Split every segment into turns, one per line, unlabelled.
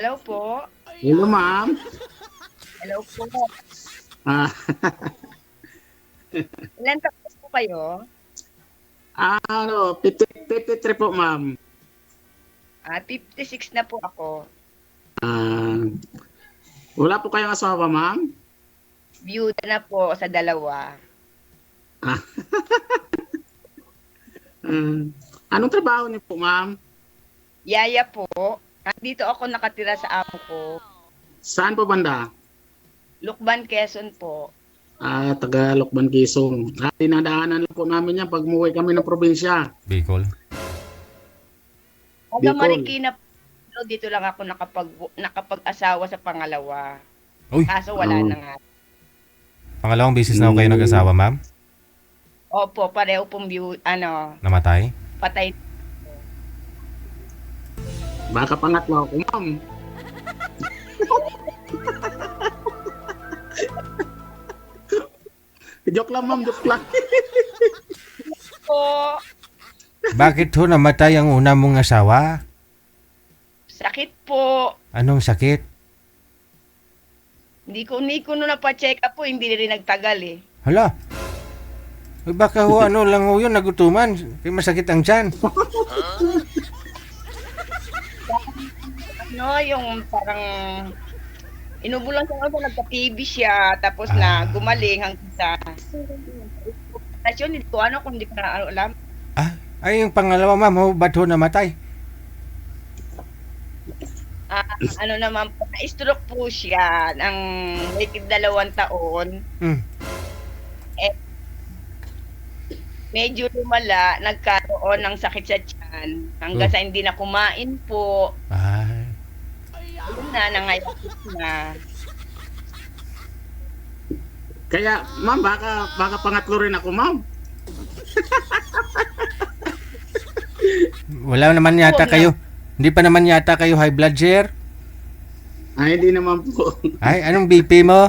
Hello po.
Hello, ma'am.
Hello po.
Ah,
Ilan taon po kayo?
53 po, ma'am.
56 na po ako.
Ah, wala po kayong asawa, ma'am?
Byuda na po sa dalawa.
Ah, anong trabaho niyo po, ma'am?
Yaya po. Dito ako nakatira sa amo ko.
Saan po banda?
Lukban, Quezon po.
Taga Lokban, Quezon. Dinadaanan lang po namin yan pag umuwi kami ng probinsya.
Bicol.
Taga
Bicol.
Marikina po. Dito lang ako nakapag-asawa sa pangalawa.
Uy,
Kaso wala
Oh.
na nga.
pangalawang beses na ako kayo nag-asawa, ma'am.
Opo, pareho pong
Namatay.
patay.
Baka pangatlo ako, ma'am. Joke lang, ma'am. Joke lang.
Po,
Bakit ho namatay ang una mong asawa?
sakit po.
Anong sakit?
Hindi ko na pa-check up po, hindi rin nagtagal eh.
Hala. Ay, baka ho ano lang ho yun, nagutuman. Kaya masakit ang tiyan.
Yung parang inubo lang siya ako, nagka-TB siya, tapos na gumaling hanggang sa hindi ko kung hindi ko na alam.
Ay, yung pangalawa, ma'am, ho, ba't ho namatay?
Naman po, na-stroke po siya ng may 2 taon.
Hmm.
Medyo lumala, nagkaroon ng sakit sa tiyan hanggang sa hindi na kumain po.
Ay.
Ayun na, nangayakit na.
Kaya, ma'am, baka pangatlo rin ako, ma'am.
Wala naman yata kayo. Hindi pa naman yata kayo high blood, sir.
Ay, hindi naman po.
Ay, anong BP mo?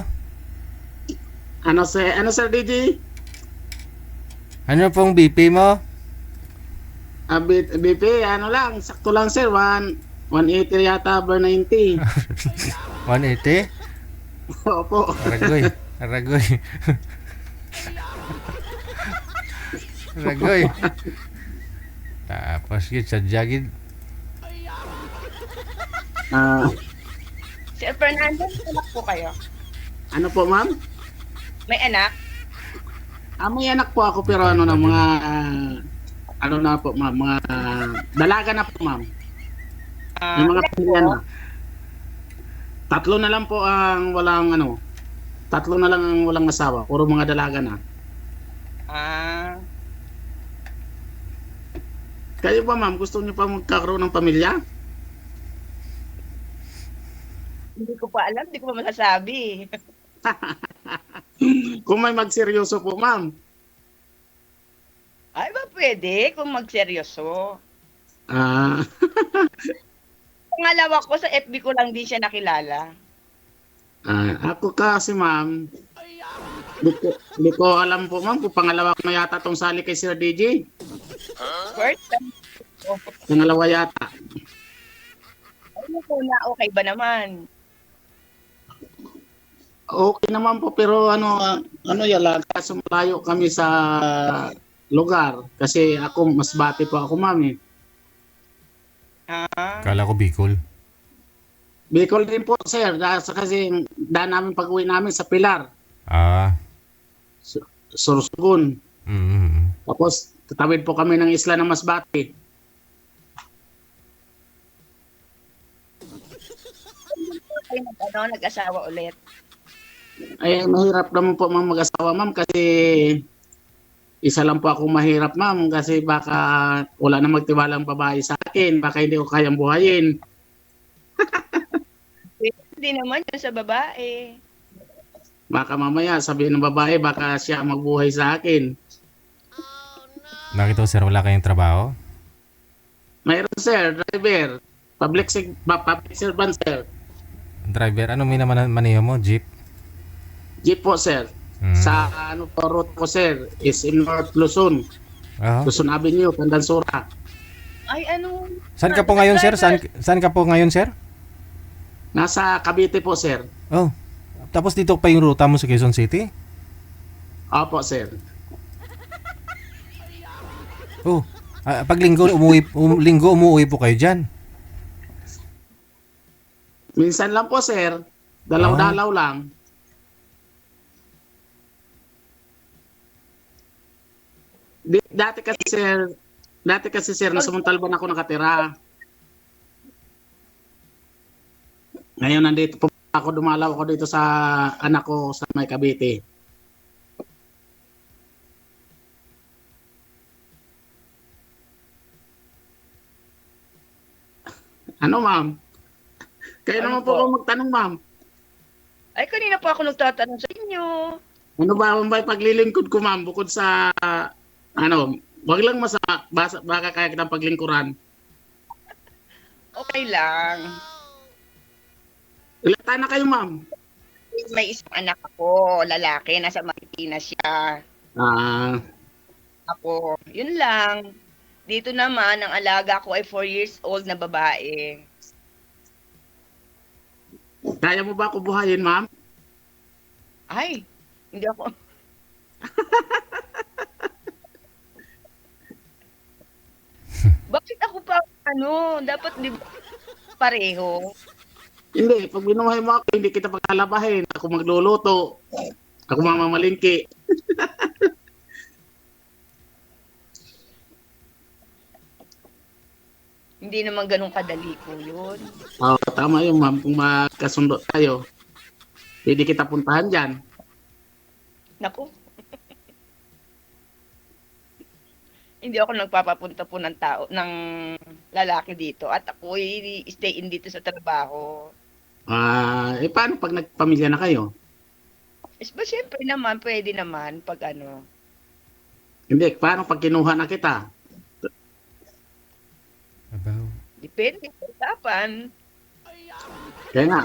Ano, sir DJ?
Ano pong BP mo?
BP, ano lang, sakto lang, sir. 180 yata, over 90.
180?
Opo.
Aragoy. Aragoy. Aragoy. Tapos yun, sadya gid.
Ah,
Sir Fernando, may anak po kayo?
ano po, ma'am?
May anak?
May anak po ako, pero ano na, mga, ano na po, ma'am, mga dalaga na po, ma'am. Yung mga
Ilan
pamilya
po?
na. Tatlo na lang po ang walang, tatlo na lang ang walang asawa. Puro mga dalaga na. Kayo ba, ma'am, gusto niyo pa magkakaroon ng pamilya?
Hindi ko pa alam, hindi ko pa masasabi.
Kung may magseryoso po, ma'am.
Ay ba pwede kung magseryoso?
Ah,
Pangalawa ko, sa FB ko lang din siya nakilala.
ako kasi, ma'am, di ko alam po, ma'am, kung pangalawa ko na yata tong sali kay Sir DJ.
First time.
Pangalawa yata.
Ano po na, okay ba naman?
Okay naman po, pero ano yala, kaso malayo kami sa lugar. Kasi ako, mas bati po ako, ma'am, eh.
Kala ko Bicol.
Bicol din po, sir. Kasi daan namin pag-uwi namin sa Pilar,
Ah.
Sorsogon.
Mm.
Tapos, tatawid po kami ng isla ng Masbate.
Kayo nag-asawa ulit.
Ay, mahirap naman po, ma'am, mag-asawa, ma'am, kasi isa lang po ako mahirap, ma'am, kasi baka wala na magtiwalang babae sa akin. Baka hindi ko kayang buhayin.
Hindi naman yun sa babae.
Baka mamaya sabihin ng babae, baka siya magbuhay sa akin.
Bakit ho, sir, wala kayong trabaho?
Mayroon, sir, driver. Public servant, sir.
Driver, ano may naman maniho mo? Jeep?
Jeep po, sir.
Mm.
Sa po route ko, sir, is in North Luzon.
Oh.
Luzon Avenue, Pandansura.
Ay, ano?
Saan ka po ngayon, sir? Saan ka po ngayon, sir?
Nasa Cavite po, sir.
Oh, tapos dito pa yung ruta mo sa Quezon City?
Opo, sir.
Oh, pag linggo umuwi po kayo diyan.
Minsan lang po, sir. Dalaw-dalaw lang. Dati kasi sir, nasa Montalban ako nakatira. Ngayon nandito po ako, dumalaw ako dito sa anak ko sa May Cavite. Ano, ma'am? Kaya
Ano
naman po
po?
ako magtanong, ma'am.
Ay, kanina pa ako nagtatanong sa inyo.
Ano ba ang may paglilingkod ko, ma'am? Bukod sa, wag lang baka kaya kitang paglingkuran.
Okay lang.
Ilan taon na kayo, ma'am?
May isang anak ako, lalaki, nasa Marikina siya. Ako, yun lang. Dito naman, ang alaga ko ay 4 years old na babae.
Kaya mo ba ako buhayin, ma'am?
Ay, hindi ako. Bakit ako pa, dapat di ba pareho?
Hindi, pag binuhay mo ako, hindi kita paglalabahin. Ako magluluto. Ako mamamalingki.
Hindi naman ganun kadali ko yun.
Oh, tama yun, ma'am. Kung magkasundo tayo, hindi kita puntahan dyan.
Naku. Hindi ako nagpapapunta po ng tao, ng lalaki dito. At ako stay in dito sa trabaho.
Paano pag nagpamilya na kayo?
Ba, syempre naman, pwede naman pag
Hindi, paano pag kinuha na kita?
Abaw.
depende sa usapan.
Kaya nga.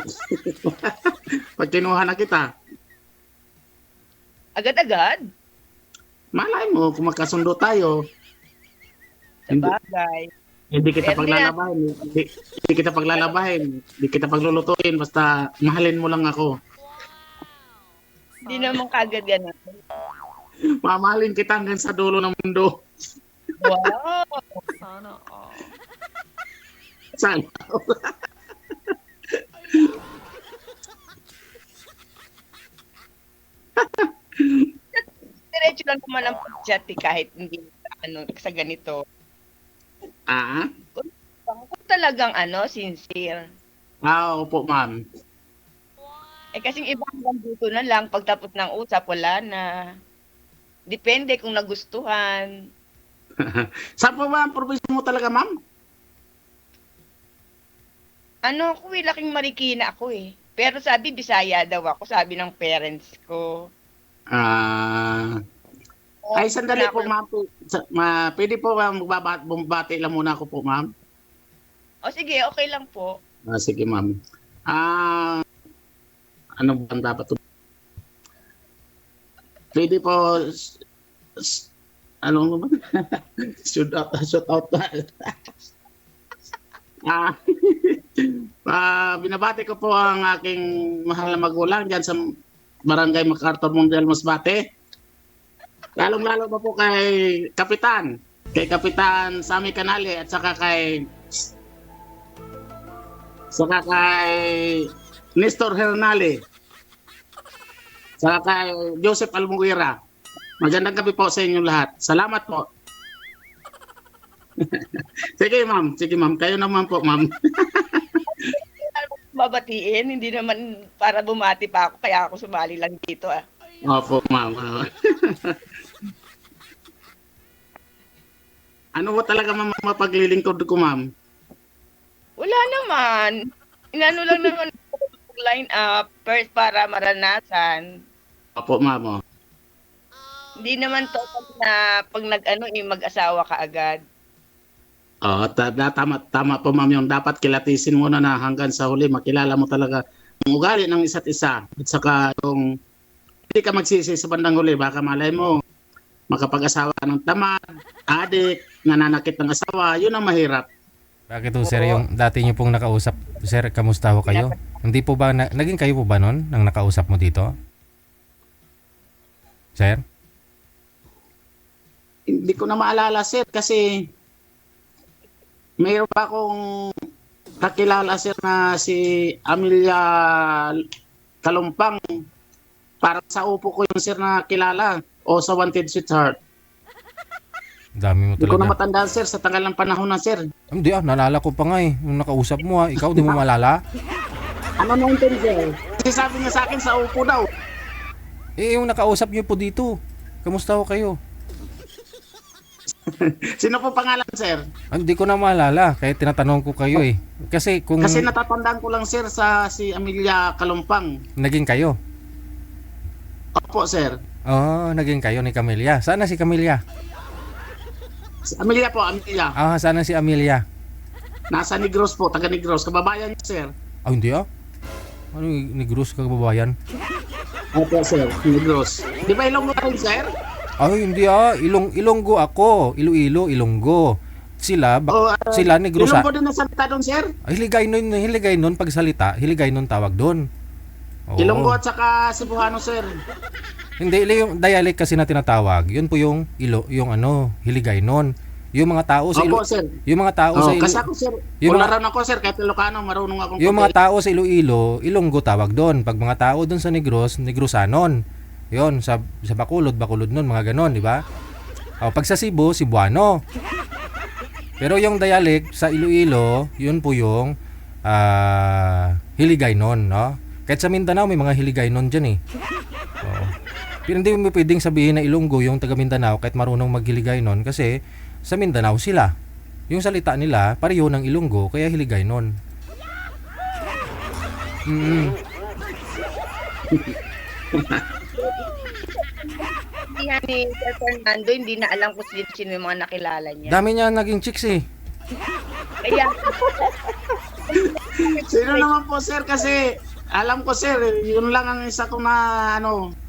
Pag kinuha na kita,
Agad-agad,
malay mo kung magkasundo tayo.
sa bagay.
Hindi kita
Pero
paglalabahin. Hindi kita paglalabahin. Hindi kita paglulutuin. Basta mahalin mo lang ako.
Hindi naman kagad ganun.
Mamahalin kita hanggang sa dulo ng mundo.
Wow!
Sana.
Diretso lang naman ang pag-chat kahit hindi sa ganito. Kung talagang sincere.
Opo, ma'am.
Kasing iba hanggang dito na lang, pagtapos ng usap, wala na. Depende kung nagustuhan.
Saan po ba ang probinsya mo talaga, ma'am?
Ako laking Marikina ako eh. Pero sabi, Bisaya daw ako, sabi ng parents ko.
Ay, sandali po, ma'am. Pwede po ba magbabati lang muna ako po, ma'am?
O sige, okay lang po.
Sige, ma'am. Ano ba ang dapat? Pwede po, ano ba? Shoot out. Binabati ko po ang aking mahal na magulang dyan sa Barangay MacArthur Mundial Masbate. Lalong-lalo pa po kay Kapitan Sammy Canale at saka kay Nestor Hernale. Saka kay Joseph Almuguera. Magandang gabi po sa inyo lahat. Salamat po. Sige, ma'am. Kayo naman po, ma'am.
Babatiin, hindi naman para bumati pa ako, kaya ako sumali lang dito
Opo, ma'am. Ano ba talaga mapaglilingkod ko, ma'am?
Wala naman. Inano lang naman line up first para maranasan.
Opo, ma'am.
Hindi naman to na pag mag-asawa ka agad.
Tama po, ma'am, yung dapat kilatisin mo na hanggang sa huli makilala mo talaga ang ugali ng isa't isa. At saka yung hindi ka magsisi sa bandang huli, baka malay mo makapag-asawa ka ng tamad, adik, nananakit ng asawa, yun ang mahirap.
Bakit ho, sir, yung dati niyo pong nakausap, sir, kamusta ho kayo? Hindi po ba, naging kayo po ba nun nang nakausap mo dito? Sir?
Hindi ko na maalala, sir, kasi mayroon pa akong kakilala, sir, na si Amelia Kalumpang. Para sa upo ko yung sir na kilala o sa Wanted Sweetheart.
Dami mo
Hindi ko na
talaga.
matandaan, sir, sa tagal ng panahon na, sir.
Hindi naalala ko pa nga eh. Nung nakausap mo ikaw di mo malala?
Ano na yung sir? Kasi sabi niya sa akin sa upo daw.
Yung nakausap niyo po dito. Kamusta ho kayo?
Sino po pangalan, sir?
Hindi ko na maalala, kaya tinatanong ko kayo eh. Kasi kung
Kasi natatandaan ko lang, sir, sa si Amelia Kalumpang.
naging kayo.
Opo, sir.
Naging kayo ni Camelia. Saan na si Camelia?
Si Amelia po, Amelia.
Saan na si Amelia?
Nasa Negros po, taga Negros. Kababayan niya, sir.
Hindi Ano yung Negros kababayan?
Opo, sir. Negros. Di ba Ilonggo rin, sir?
Hindi Ilonggo ako. Iloilo, Ilonggo. Sila, sila Negros.
Ilonggo din nasalita doon, sir?
Hiligay nun pagsalita. Hiligay nun tawag doon. Oo.
Ilonggo at saka Cebuano, sir.
Hindi, yung dialect kasi na tinatawag. Yun po yung Hiligay nun. Yung mga tao sa
Opo, sir.
yung mga tao sa
Kasi ako, sir.
yung
Wala
mga-
rin ako, sir. Kahit Ilocano, marunong akong
Yung mga tao sa Iloilo, Ilonggo tawag doon. Pag mga tao doon sa Negros, Negrosanon. Yon sa Bacolod nun, mga ganon, di ba? Pag sa Cebu, Cebuano. Pero yung dialect sa Iloilo, yun po yung Hiligaynon, no? Kahit sa Mindanao may mga Hiligaynon diyan eh. Pero hindi mo pwedeng sabihin na Ilonggo yung taga Mindanao kahit marunong mag-Hiligaynon kasi sa Mindanao sila. Yung salita nila pareho ng Ilonggo kaya Hiligaynon.
Hindi ni Sir Fernando, hindi na alam kung sino yung mga nakilala niya.
Dami niya naging chicks eh.
Kaya,
Sino naman po, sir? Kasi alam ko, sir, yun lang ang isa ko na,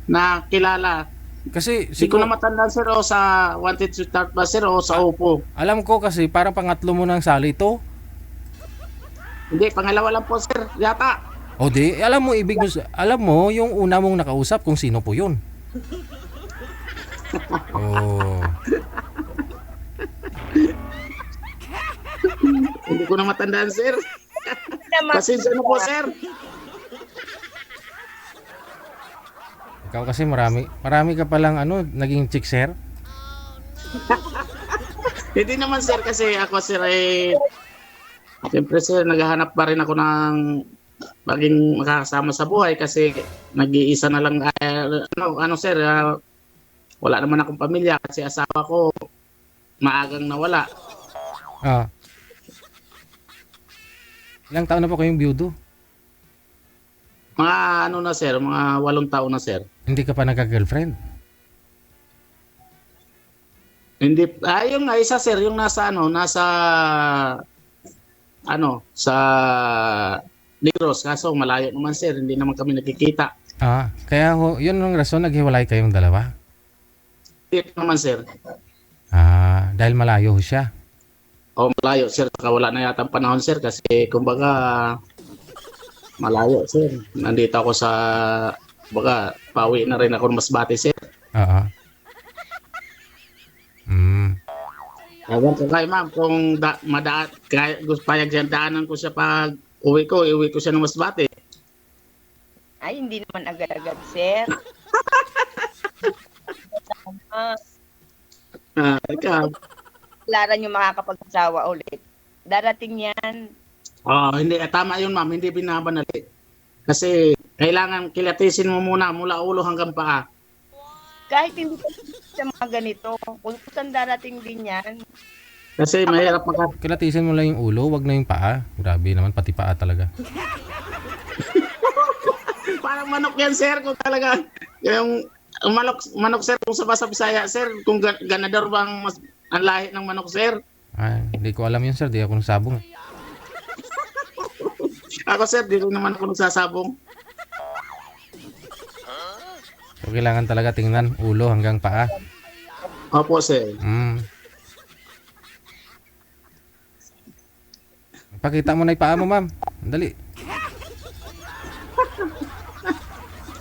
na kilala.
Kasi
Hindi ko na matandaan, sir, o sa Wanted Sweetheart ba, sir, o sa Opo.
alam ko kasi parang pangatlo mo ng sali ito.
Hindi, pangalawa lang po, sir. Yata.
O di, alam mo yung una mong nakausap kung sino po yun. Oh.
Hindi ko na matandaan, sir. Pasensya na po, sir.
Ikaw kasi marami ka palang naging chick, sir.
Hindi naman, sir, kasi ako, sir, siyempre, sir, naghahanap pa rin ako ng maging makakasama sa buhay kasi nag-iisa na lang, sir, wala naman akong pamilya kasi asawa ko maagang nawala.
Ilang taon na po kayong biyudo?
Mga na, sir, mga 8 taon na, sir.
Hindi ka pa nagka-girlfriend?
Hindi, yung isa, sir, yung nasa sa Negros, kaso malayo naman, sir, hindi naman kami nakikita.
Kaya yun ang rason naghiwalay kayong dalawa?
Hindi naman, sir.
Dahil malayo siya.
O malayo, sir, saka wala na yata ang panahon, sir, kasi kumbaga malayo, sir. Nandito ako sa, kumbaga, pauwi na rin ako ng Masbate, sir.
Oo.
Ewan ko kayo, ma'am, kung payag siya, daanan ko siya pag uwi ko siya ng Masbate.
ay, hindi naman agad-agad, sir.
Ikaw.
Lara nyo makakapag-asawa ulit. Darating yan.
Hindi, tama yun, ma'am, hindi binabanali. Kasi kailangan kilatisin mo muna mula ulo hanggang paa.
Kahit hindi pa sa mga ganito, kung saan darating din yan,
Kasi mahirap
Kilatisin mo lang yung ulo, wag na yung paa. Grabe naman, pati paa talaga.
Parang manok yan, sir, kung talaga yung manok, sir, kung sa Bisaya, sir, kung ganador bang ang lahi ng manok, sir.
Hindi ko alam yun, sir. Di ako nagsabong.
Ako, sir, di ko naman ako nagsasabong.
So, kailangan talaga tingnan ulo hanggang paa.
Opo, sir.
Pakita mo na yung paa mo, ma'am. Dali.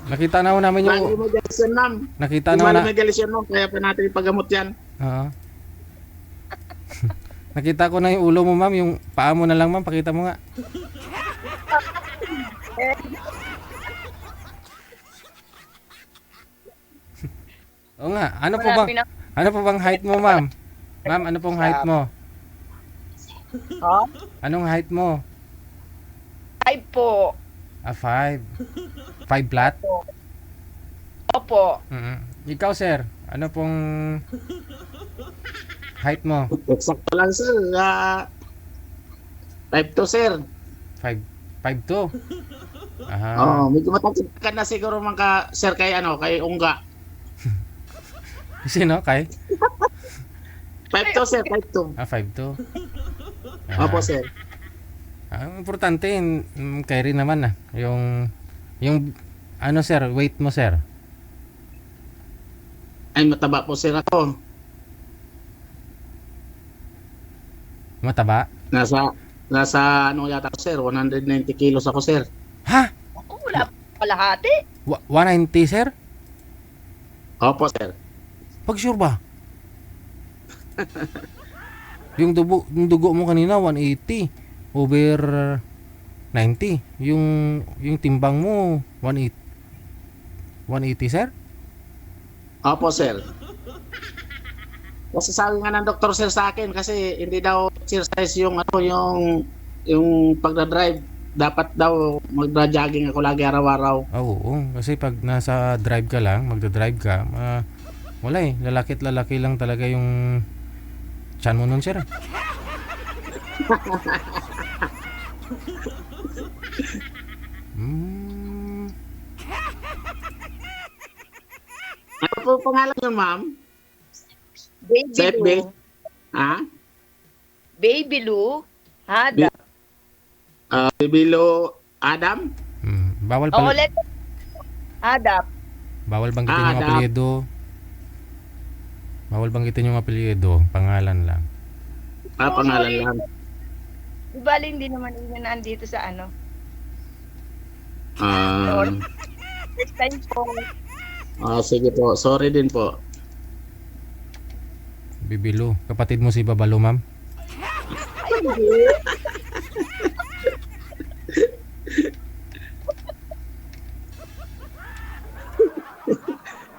Nakita na ho namin
Mali
yung...
medication, ma'am.
Nakita na ho
Mali
na...
medication, no? Kaya pa natin ipagamot yan.
Oo. Nakita ko na yung ulo mo, ma'am. Yung paa mo na lang, ma'am. Pakita mo nga. Oo nga.
Marami na.
Ano po bang height mo, ma'am? Ma'am, ano pong height mo?
Ha?
Anong height mo?
Ay po.
5. 5 flat?
Opo.
Ikaw, sir. Ano pong height mo?
Eksakto lang, sir. 5'2", sir.
5'2". Aha.
Oo, medyo matangkad ka na siguro man ka, sir, kay Ungga.
Sino? Kay?
5'2", sir, 5'2".
5'2".
Opo, sir.
Importante, kay rin naman yung ano, sir, weight mo, sir.
Ay, mataba po, sir, ako.
Mataba?
Nasa ano yata ako, sir, 190 kilos ako, sir.
Ha?
Ako, wala pa kalahati.
190, sir?
Opo, sir.
Pag sure ba? yung dugo mo kanina 180 over 90. Yung timbang mo 180, sir?
Opo, sir. Kasi sabi nga ng doktor, sir, sa akin, kasi hindi daw exercise yung pagdadrive. Dapat daw magda-jogging ako lagi araw-araw.
Oo, kasi pag nasa drive ka lang, magda-drive ka, wala lalaki lang talaga yung tiyan mo nun, sir.
Ano po pangalan niyo, ma'am?
Baby
Sa FB?
Lou.
Ha?
Baby Lou. Hada.
Bibilo Adam?
Bawal
Oo,
pala.
ulit. Hadap.
Bawal banggitin yung
Adam.
apelyido. Bawal banggitin yung apelyido, pangalan lang.
Pangalan lang.
Di bali, hindi naman yun nandito sa ano.
Ah,
Next time po.
sige po. Sorry din po.
Bibilo. Kapatid mo si Babalo, ma'am?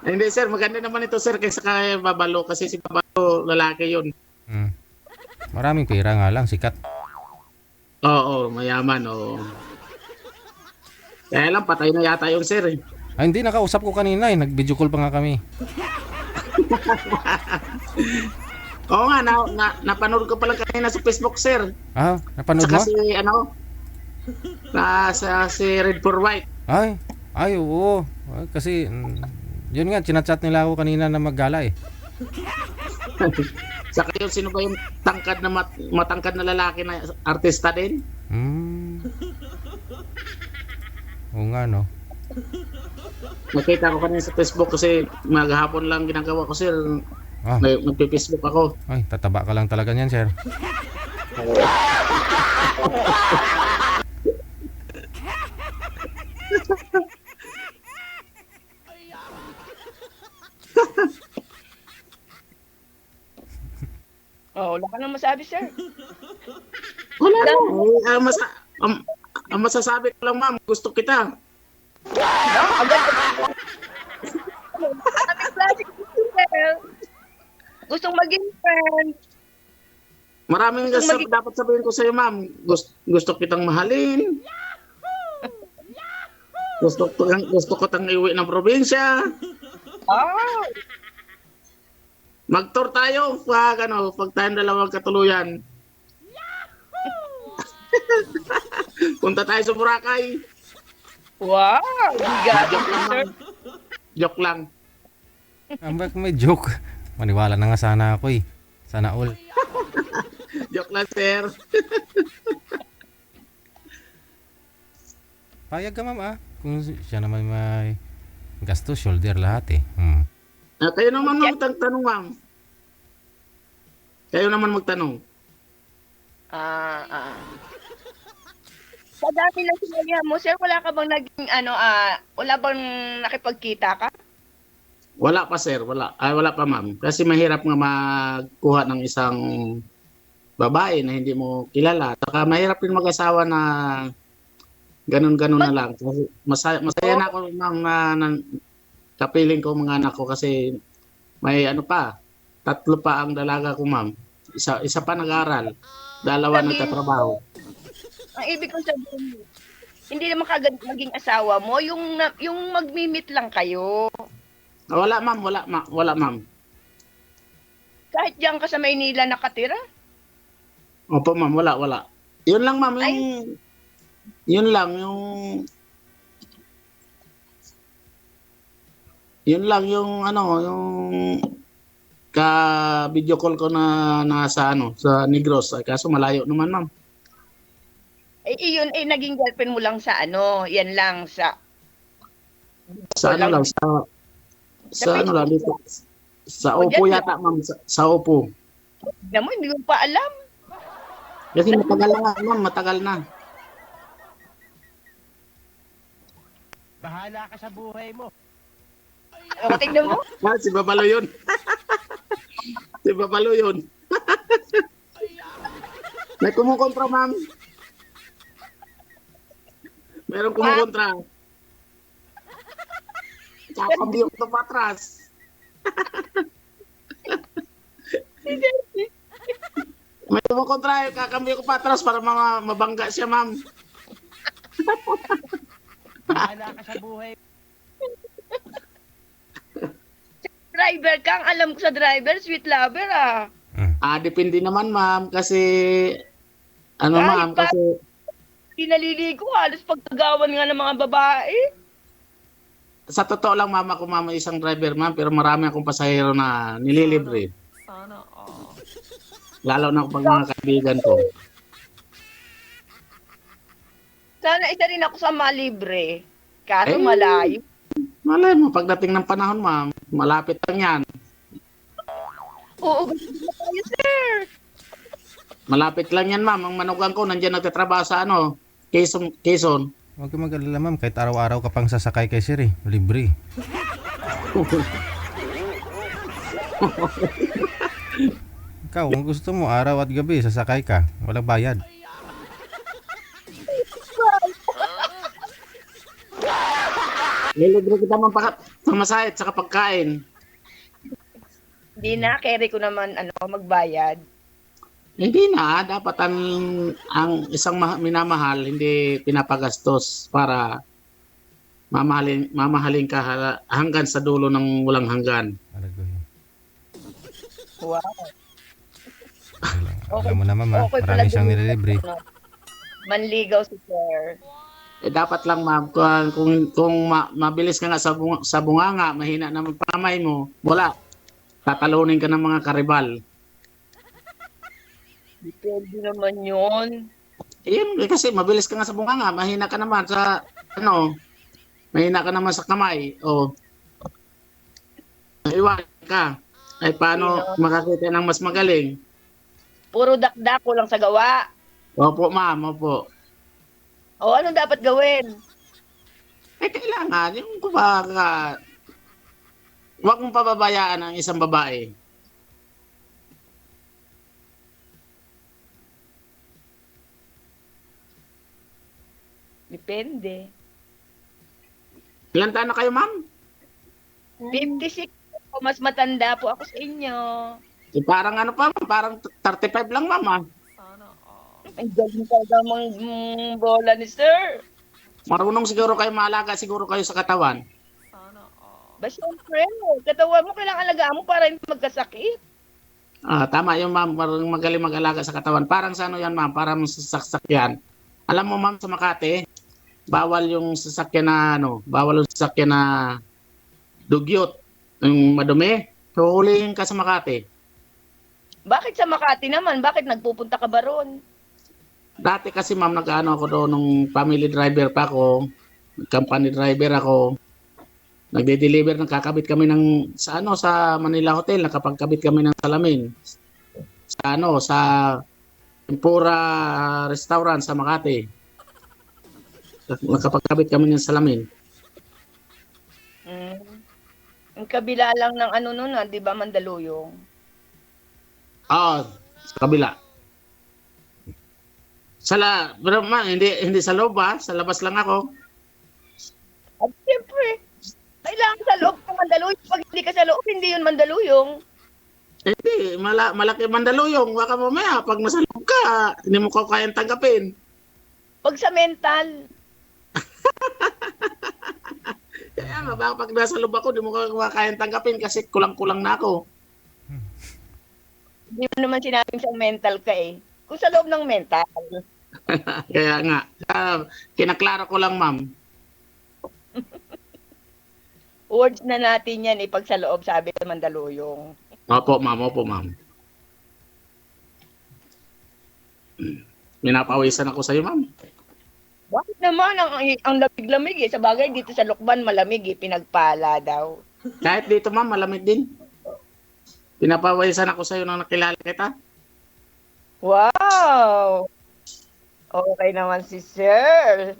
Hindi, sir. Maganda naman ito, sir, kaysa kay Babalo. Kasi si Babalo, lalaki yun.
Maraming pera nga lang, sikat.
Oo, mayaman. Oo. Kaya lang, patay na yata yung sir. Eh.
Ay, hindi, nakausap ko kanina eh. Nag-video call pa nga kami.
Oo nga, napanood ko pala kanina sa Facebook, sir.
Napanood mo?
Saka si Red for White.
Ay, oo. Kasi, yun nga, chinachat nila ako kanina na maggala eh.
Saka yun, sino ba yung tangkad na matangkad na lalaki na artista din?
Oo nga, no?
Nakita ko kanina sa Facebook kasi maghapon lang ginagawa ko, sir. Nagpe-Facebook ako.
Ay, tataba ka lang talaga niyan, sir.
Wala ka nang masabi, sir.
Wala na. Ang masasabi ko lang, ma'am, gusto kita.
No? Agad. Aming klase ko, sir. Gustong maging friend.
Maraming dapat sabihin ko sa'yo, ma'am. Gusto kitang mahalin. Gusto ko tang iwi ng probinsya. Mag-tour tayo pag tayong dalawang katuluyan. Punta tayo sa Boracay.
Wow! Bigat,
Joke lang,
sir.
ma'am. Joke lang.
Bakit may joke? Maniwala na nga sana ako eh. Sana all.
Joke lang, sir.
Payag ka, ma'am Kung siya naman may gasto, shoulder lahat eh.
Kayo naman magtanong, ma'am. Kayo naman magtanong.
Sa dami ng sinalihan mo, sir, wala ka bang naging wala bang nakipagkita ka?
Wala pa sir, wala. Ay, wala pa ma'am. Kasi mahirap nga magkuha ng isang babae na hindi mo kilala. Saka mahirap din mag-asawa na ganun-ganun na lang. Kasi masaya na ako ma'am na kapiling ko mga anak ko kasi may ano pa, 3 pa ang dalaga ko ma'am. Isa pa nag-aral, 2 nagtatrabaho.
Ang ibig kong sabihin, hindi naman kagad maging asawa mo, yung magmi-meet lang kayo.
Wala ma'am, wala ma'am.
Kahit diyan ka sa Maynila nakatira.
Opo ma'am, wala. Yun lang ma'am, yun lang yung yung ka video call ko na nasa sa Negros. Ay, kaso malayo naman ma'am.
Iyon naging girlfriend mo lang sa yan lang sa
Sa ano lang, sa ano lang dito. Sa Oppo yata ma'am, sa Oppo.
mo, hindi mo pa alam.
Kasi matagal na nga ma'am, matagal na.
Bahala ka sa buhay mo.
Tingnan mo.
Si Babalo yun. Si Babalo yun. May kumukontra ma'am. Meron kumukontra. Kakambiyok ito patras. May kumukontra, kakambiyok ko patras para mabangga siya ma'am.
Bahala ka sa buhay.
Driver ka, ang alam ko sa driver, sweet lover
Depende naman ma'am kasi
Kahit
ma'am
pa-
kasi
Hindi naliligo, halos pagkagawan nga ng mga babae.
sa totoo lang mama ko mama isang driver ma'am pero marami akong pasahero na nililibre.
Sana,
Lalo na pag mga kaibigan ko.
Sana isa rin ako sa malibre. Kaso
Eh,
malayo.
Malay mo, pagdating ng panahon ma'am, malapit lang yan.
Oo, gusto ko tayo, sir.
Malapit lang yan ma'am. Ang manugang ko nandiyan nagtatrabaho sa Quezon.
Huwag ka mag-alala ma'am, kahit araw-araw ka pang sasakay kay Sir libre. Ikaw, kung gusto mo, araw at gabi, sasakay ka. Walang bayad.
Nilibre kita ma'am pamasahe at saka pagkain.
Hindi na, carry ko naman magbayad.
Hindi na, dapat ang isang minamahal hindi pinapagastos para mamahalin ka hanggang sa dulo ng walang hanggan.
Alagoy.
Wow.
Alam mo naman ma'am,
Okay pala
marami siyang
din.
nililibre.
Manligaw si sir.
Dapat lang ma'am, kung mabilis ka nga sa bunganga, mahina naman pamay mo, wala. Tatalunin ka ng mga karibal.
Depende naman yun.
Yun, kasi mabilis ka nga sa bunganga, mahina ka naman sa mahina ka naman sa kamay. O, iwan ka. Ay paano makakita ng mas magaling?
Puro dakdak ko lang sa gawa.
Opo ma'am, opo.
O anong dapat gawin?
Kailangan, yung kumbaga, huwag mong pababayaan ang isang babae.
Depende.
Ilan taon na kayo ma'am?
56 po, mas matanda po ako sa inyo.
Parang pa ma'am, parang 35 lang ma'am ah.
Ang galing talaga bola ni sir.
Marunong siguro kayo maalaga siguro kayo sa katawan.
Ba syempre, katawan mo kailangan alagaan mo para hindi magkasakit.
Tama yung ma'am, parang magaling mag-alaga sa katawan. Parang sa yan ma'am, parang sa sasakyan. Alam mo ma'am sa Makati, bawal yung sasakyan na dugyot, yung madumi. Huhulihin ka sa Makati.
Bakit sa Makati naman? Bakit nagpupunta ka ba ron?
Dati kasi ma'am, ako doon nung family driver pa ako, company driver ako. Nagde-deliver, nakakabit kami sa Manila Hotel, nakapagkabit kami ng salamin. Sa Tempura Restaurant sa Makati. Nakapagkabit kami ng salamin.
Mm. Ang kabila lang ng ano nun, di ba, Mandaluyong?
Oo, sa kabila. Pero hindi sa loob sa labas lang ako.
At siyempre, kailangan sa loob ng Mandaluyong. Pag hindi ka sa loob, hindi yun Mandaluyong.
Hindi, malaki Mandaluyong. Baka mamaya, pag nasa loob ka, hindi mo ko kayang tanggapin.
Pag sa mental,
Kaya nga, baka pag nasa loob ako, hindi mo ko kayang tanggapin kasi kulang-kulang na ako.
hindi mo naman sinabing sa mental ka eh. Kung sa loob ng mental,
Kaya nga, kinaklaro ko lang, ma'am.
words na natin yan eh, pag sa loob sabi sa Mandaluyong.
Opo, ma'am. Minapawisan ako sa'yo, ma'am.
Bakit naman ang lamig-lamig eh? Sa bagay dito sa Lukban malamig eh, pinagpala daw.
Kahit dito, ma'am, malamig din. Pinapawisan ako sa'yo nang nakilala kita.
Wow! Okay naman si Sir.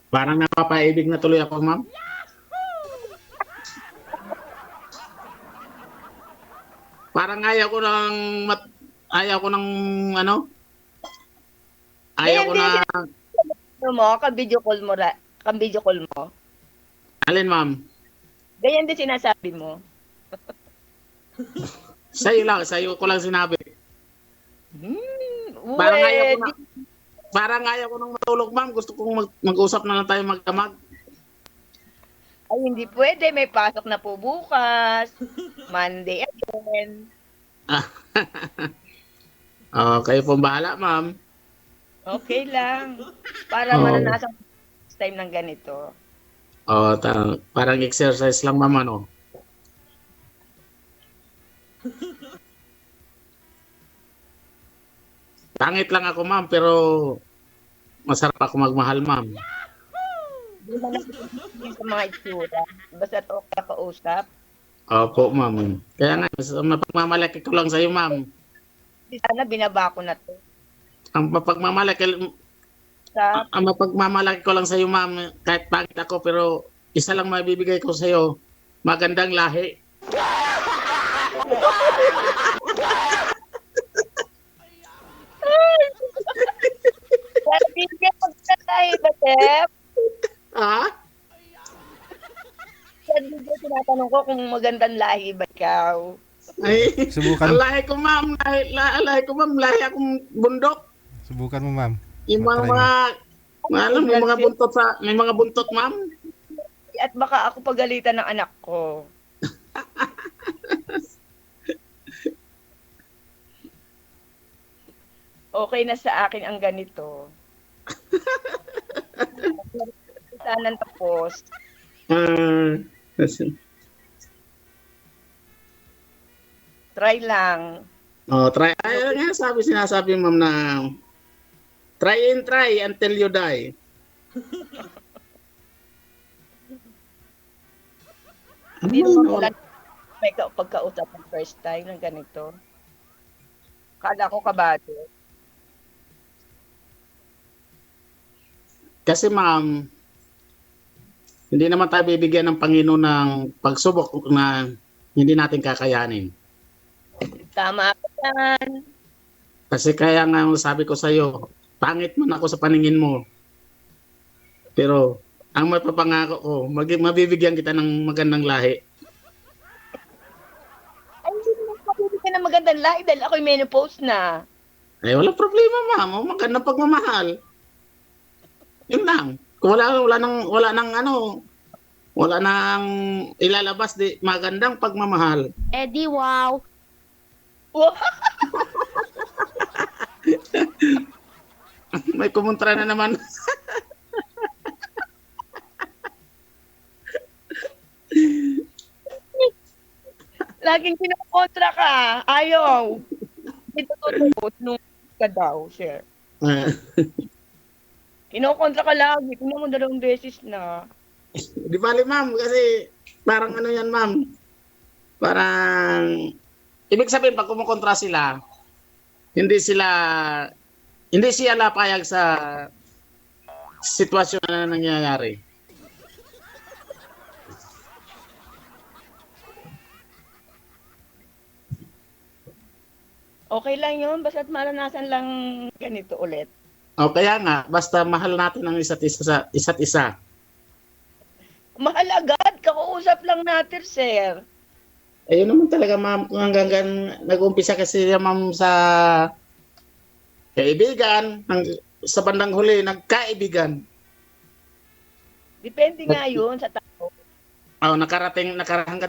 Parang napapaibig na tuloy ako, ma'am. Parang ayaw ko ng ano? Ayaw ko na...
Ano mo, ka-video call mo, ka-video call mo.
Alin, ma'am?
Ganyan din sinasabi mo.
Sa'yo ko lang sinabi. Parang ayaw ko nang matulog, ma'am. Gusto kong mag-usap na lang tayo magdamag.
Ay, hindi pwede. May pasok na po bukas. Monday again.
Kayo pong bahala, ma'am.
Okay lang. Para
Oo.
maranasan ko next time ng ganito.
Parang exercise lang, ma'am, ano? Pangit lang ako, ma'am, pero masarap ako magmahal, ma'am.
Hindi mo natin sa mga itsura. Basta okay ka kausap.
Opo, ma'am. Kaya nga, mapagmamalaki ko lang sa'yo, ma'am.
Sana binaba ko na to.
Ang mapagmamalaki ko lang sa'yo, ma'am, kahit pangit ako, pero isa lang mabibigay ko sa'yo, magandang lahi.
Hindi ka pagkatay ba, Tep?
Ha?
Hindi ko tinatanong ko kung magandang lahi ba ikaw.
Ay,
Subukan.
lahi ko, ma'am. Lahi ko, ma'am. Lahi akong bundok.
Subukan mo, ma'am.
Yung
Matry mo.
may mga buntot may mga buntot, ma'am.
At baka ako pagalitan ng anak ko. Okay na sa akin ang ganito. Sana tapos. Try lang.
Try. Ay, nga sinasabi, ma'am, na try and try until you die.
Hindi naman wala may pagkausap ng first time ng ganito. Kala ko kabado.
Kasi, ma'am, hindi naman tayo bibigyan ng Panginoon ng pagsubok na hindi natin kakayanin.
Tama ka yan.
Kasi kaya nga sabi ko sa'yo, pangit man ako sa paningin mo. Pero ang mapapangako ko, mabibigyan kita ng magandang lahi.
Ay, hindi naman mabibigyan ng magandang lahi dahil ako'y menopause na.
Ay, walang problema, ma'am. Magandang pagmamahal. Yun lang. Kung wala nang ilalabas, magandang pagmamahal.
Eddie, wow.
May kumontra na naman.
Laging kinokontra ka. Ayaw. Ito totoo. Nung ka daw, share. Kinokontra ka lagi. Tingnan mo 2 beses na.
Di bali, ma'am, kasi parang ano yan, ma'am. Parang, ibig sabihin, pag kumukontra sila, hindi sila payag sa sitwasyon na nangyayari.
Okay lang yun, basta't maranasan lang ganito ulit.
O kaya nga, basta mahal natin ang isa't isa sa isa't isa.
Mahal agad, kakausap lang natin, sir.
Ayun naman talaga, ma'am, kung hanggang nag-umpisa kasi ma'am sa kaibigan, sa bandang huli, nagkaibigan.
Depende nga yun sa tao.
Hanggang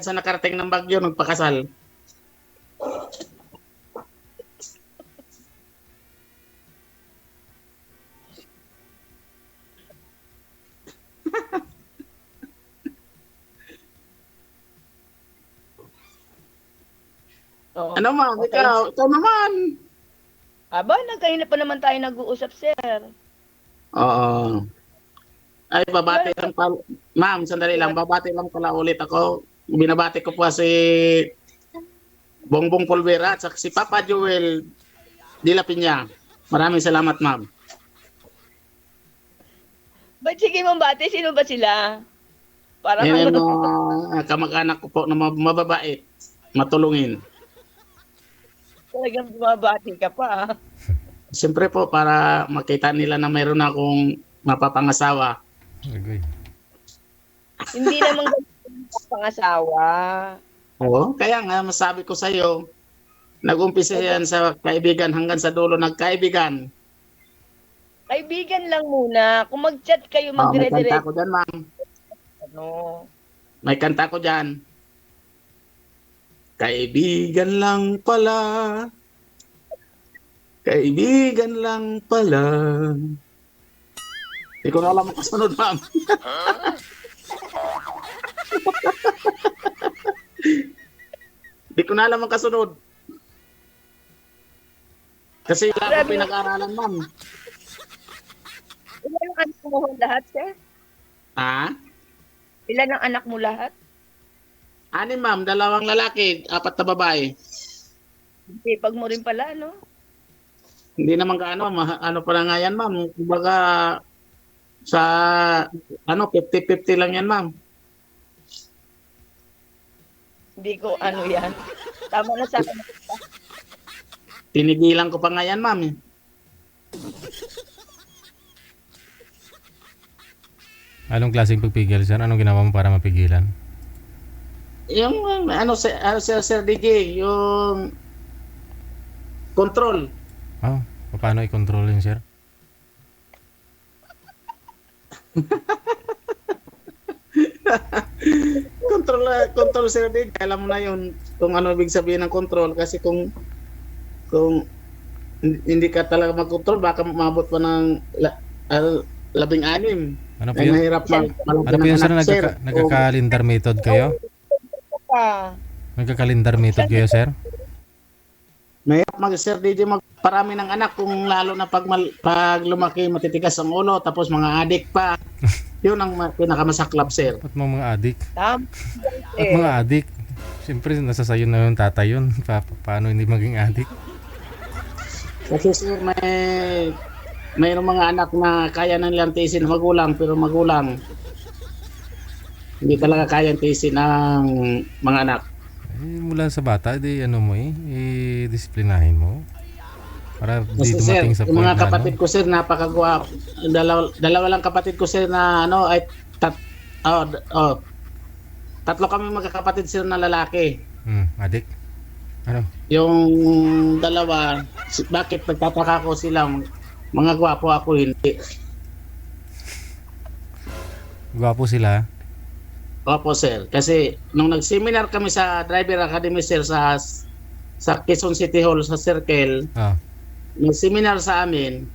sa nakarating ng Bagyo, nagpakasal.
Oo.
Ano ma'am,
Okay.
ikaw naman.
Aba, nagkaina pa naman tayo nag-uusap, sir.
Oo. Ay, babati lang pala. Ma'am, sandali lang. Babati lang pala ulit ako. Binabati ko po si Bongbong Polvera at si Papa Joel Dila Piña. Maraming salamat, ma'am.
Ba't sige mong bati? Sino ba sila? Para
Yan
kang
yung kamag-anak ko po na mababait. Matulungin.
talagang bumabati ka pa. ah.
Siyempre po, para makita nila na mayroon akong mapapangasawa.
Agoy.
Hindi naman ganun ang pangasawa.
Oo, kaya nga, masabi ko sa iyo, nag-umpisa yan sa kaibigan hanggang sa dulo nagkaibigan.
Kaibigan lang muna. Kung mag-chat kayo,
May kanta
magdire-diretso.
ko dyan, ma'am.
Ano?
May kanta ko dyan. Kaibigan lang pala. Kaibigan lang pala. Hindi ko na alam ang kasunod, ma'am. Hindi ko na alam ang kasunod. Kasi wala akong pinag-aralan, ma'am.
Ilan ang anak mo lahat, sir?
Ha?
Ilan ang anak mo lahat?
Anim, ma'am. 2 lalaki, 4 na babae.
Sipag mo rin pala, no?
Hindi naman gaano, ano pa lang nga yan, ma'am. Kumbaga, sa 50-50 lang yan, ma'am.
Hindi ko ano yan. Tama na sa akin.
Tinigilan ko pa nga yan, ma'am.
Anong klaseng pagpigil, sir? Anong ginawa mo para mapigilan?
Yung, Sir DJ, yung control.
Oh, paano i-control yun, sir?
Control, Sir DJ. Alam mo na yun kung ano ibig sabihin ng control. Kasi kung hindi ka talaga mag-control, baka mabot pa ng 16.
Ano po
Ay,
yun?
mahirap
Ano po yun, sir? Nagka-calendar method kayo?
Pa.
Nagka-calendar method kayo, sir?
Mahirap Sir DJ magparami ng anak kung lalo na pag lumaki matitigas ang ulo tapos mga adik pa. Yun ang pinakamasaklap, sir.
Ba't mga adik?
Tama.
Ba't mga adik? Siyempre, nasa sayo na yung tatay yun. Paano hindi maging adik?
Kasi sir, mayroong mga anak na kaya na nilang tiisin magulang, pero magulang hindi talaga kaya tiisin ng mga anak.
Eh, mula sa bata, di ano mo disiplinahin mo. Para di
Kasi sir,
dumating sa
yung
point
mga
na
kapatid ko sir, napakagwapo. Dalawa lang kapatid ko sir na tatlo kami magkakapatid sir na lalaki.
Adik? Ano?
Yung dalawa, bakit nagtataka ko sila, mga gwapo ako hindi.
Gwapo sila.
Opo sir, kasi nung nag-seminar kami sa Driver Academy sir sa Quezon City Hall sa Circle,
Ah.
nag-seminar sa amin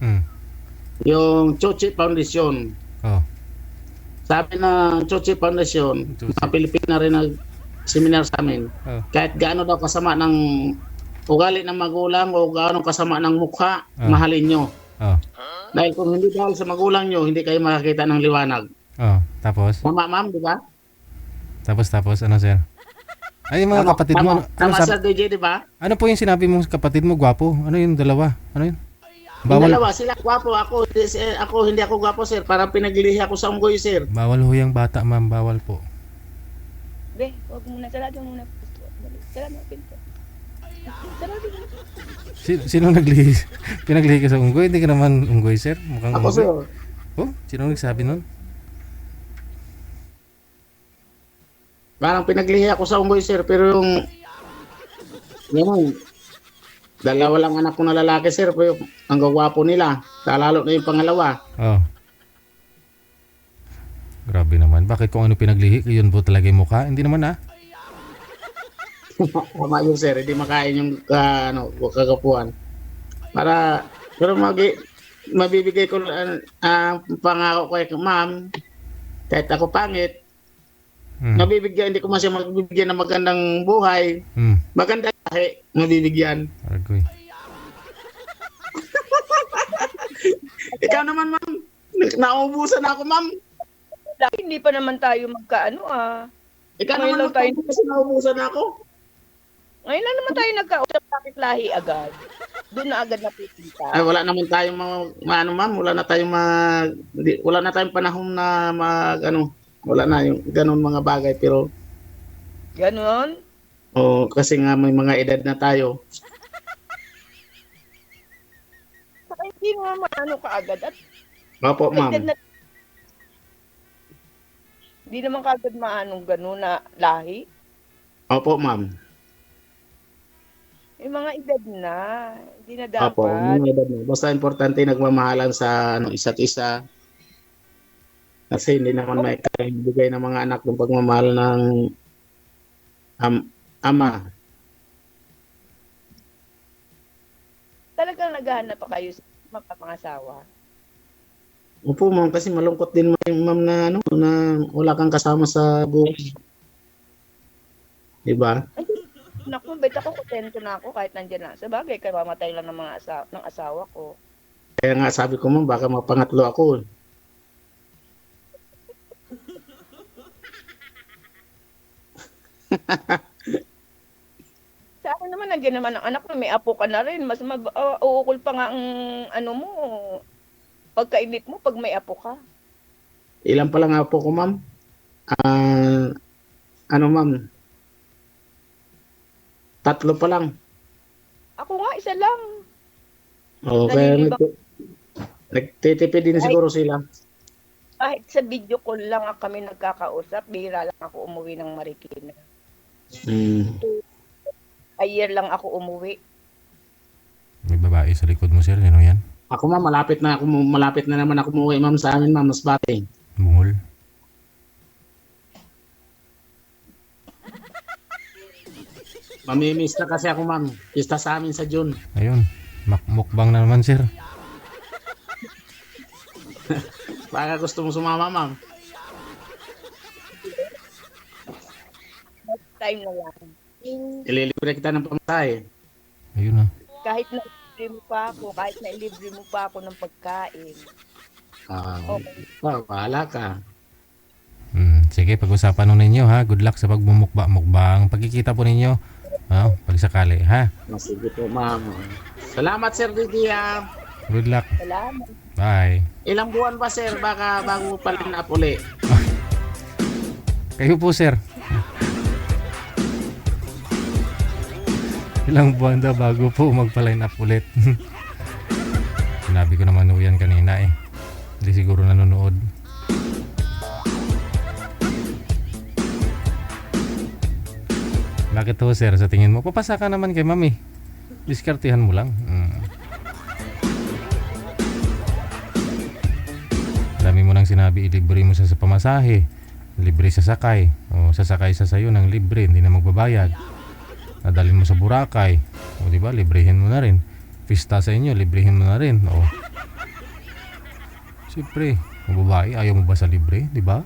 yung Chochi Foundation.
Oh.
Sabi na Chochi Foundation,
Chochi.
mga Pilipina rin nag-seminar sa amin.
Oh.
Kahit gaano daw kasama ng ugali ng magulang o gaano kasama ng mukha, mahalin nyo.
Oh.
Dahil kung hindi dahil sa magulang nyo, hindi kayo makakita ng liwanag.
Oh. Tapos?
Tama ma'am, di ba?
Tapos, ano, sir? Ay, yung mga kapatid mo. Ano
Tama
sabi-
sa DJ, di ba?
ano po yung sinabi mong kapatid mo, gwapo? Ano yung dalawa? Ano yun?
Yung
Bawal,
dalawa, sila gwapo. Ako, hindi ako gwapo, sir. Parang pinaglihi ako sa unggoy, sir.
bawal ho yung bata, ma'am. Bawal po.
Be, huwag muna. Sarado muna. Sarado mo pinto. Sarado mo.
Sino naglihi? Pinaglihi ka sa unggoy? Hindi ka naman unggoy, sir. Mukhang
Ako,
unggoy.
sir.
Oh, sino nagsabi nun?
Parang pinaglihi ako sa unggoy, sir. Pero yung... Yan, dalawa lang anak ko na lalaki, sir. Pero ang gagwapo nila. Lalo na yung pangalawa.
Oh. Grabe naman. Bakit kung ano pinaglihi, yun po talaga yung mukha? Hindi naman ah.
Tama yun, sir. Hindi makain yung kagapuan. Pero mabibigay ko ang pangako ko kay ma'am. Kahit ako pangit, hindi ko man siya mabibigyan ng magandang buhay. Maganda lahi, mabibigyan.
Aragoy.
Ikaw naman, ma'am. Nauubusan ako, ma'am.
Hindi pa naman tayo magkaano
Ikaw
Ngayon
naman,
lang tayo-
kasi nauubusan ako.
Ngayon lang naman tayo nagkausap. Bakit lahi agad? Doon na agad napipunta.
Ay, wala naman tayong ma'am. Wala na tayong panahon na wala na yung ganun mga bagay. Pero,
Ganon?
kasi nga may mga edad na tayo.
Saka hindi mo maano ka agad. At
Opo, ma'am.
edad na... Hindi naman kagad maanong gano'n na lahi.
Opo, ma'am.
Yung mga edad na. Hindi na
Opo,
dapat.
mga edad na. Basta importante nagmamahalan sa isa't isa. Kasi hindi naman may bigay ng mga anak ng pagmamahal ng ama.
Talagang naghahanap pa kayo sa magpapangasawa.
Opo, ma'am, kasi malungkot din ma'am na wala kang kasama sa buhay. 'Di ba?
Naku, bet ako kontento na ako kahit nandiyan na. Sa bagay, kaya mamatay lang ng mga ng asawa ko.
Kaya nga sabi ko, ma'am, baka mapangatlo ako.
Sa akin naman, nandiyan naman ang anak ko, may apo ka na rin. Mas uukol pa nga ang mo, pagkainit mo pag may apo ka.
Ilan pa lang apo ko, ma'am? Ma'am? 3 pa lang.
Ako nga, isa lang.
Oo, kaya
Nalilibak.
nagtitipid din siguro sila.
Kahit sa video call lang kami nagkakausap, bihira lang ako umuwi ng Marikina. A year lang ako umuwi.
May babae sa likod mo, sir. Ano yan?
Ako, ma'am, malapit na naman ako umuwi, ma'am, sa amin, ma'am, Masbate.
Bungol.
Mamimiss na kasi ako, ma'am. Pista sa amin sa June.
Ayun. Mukbang na naman, sir.
Baka gusto mo sumama, ma'am.
Time na lang.
Ililibre kita ng pamasahe.
Ayun na.
Kahit na ilibre mo pa ako ng pagkain.
Bahala ka.
Sige, pag-usapan nun ninyo, ha. Good luck sa pagmumukbang. Pagkikita po ninyo, pag sakali, ha.
Sige po, ma'am. Salamat, Sir Didia.
Good luck.
Salamat.
Bye.
Ilang buwan ba, sir, baka bago pa rin napuli?
Kayo po, sir. Ilang buwan daw bago po magpa-line up ulit. Sinabi ko naman yan kanina eh. Hindi siguro nanonood. Bakit ho, sir? Sa tingin mo, papasa ka naman kay mami. Diskartihan mo lang. Dami mo nang sinabi, ilibre mo siya sa pamasahe. Libre sa sakay. O sasakay sa sayo ng libre, hindi na magbabayad. Nadalhin mo sa Boracay. O di ba, librehin mo na rin. Pista sa inyo, librehin mo na rin. O. Siyempre, kung babae, ayaw mo ba sa libre, di ba?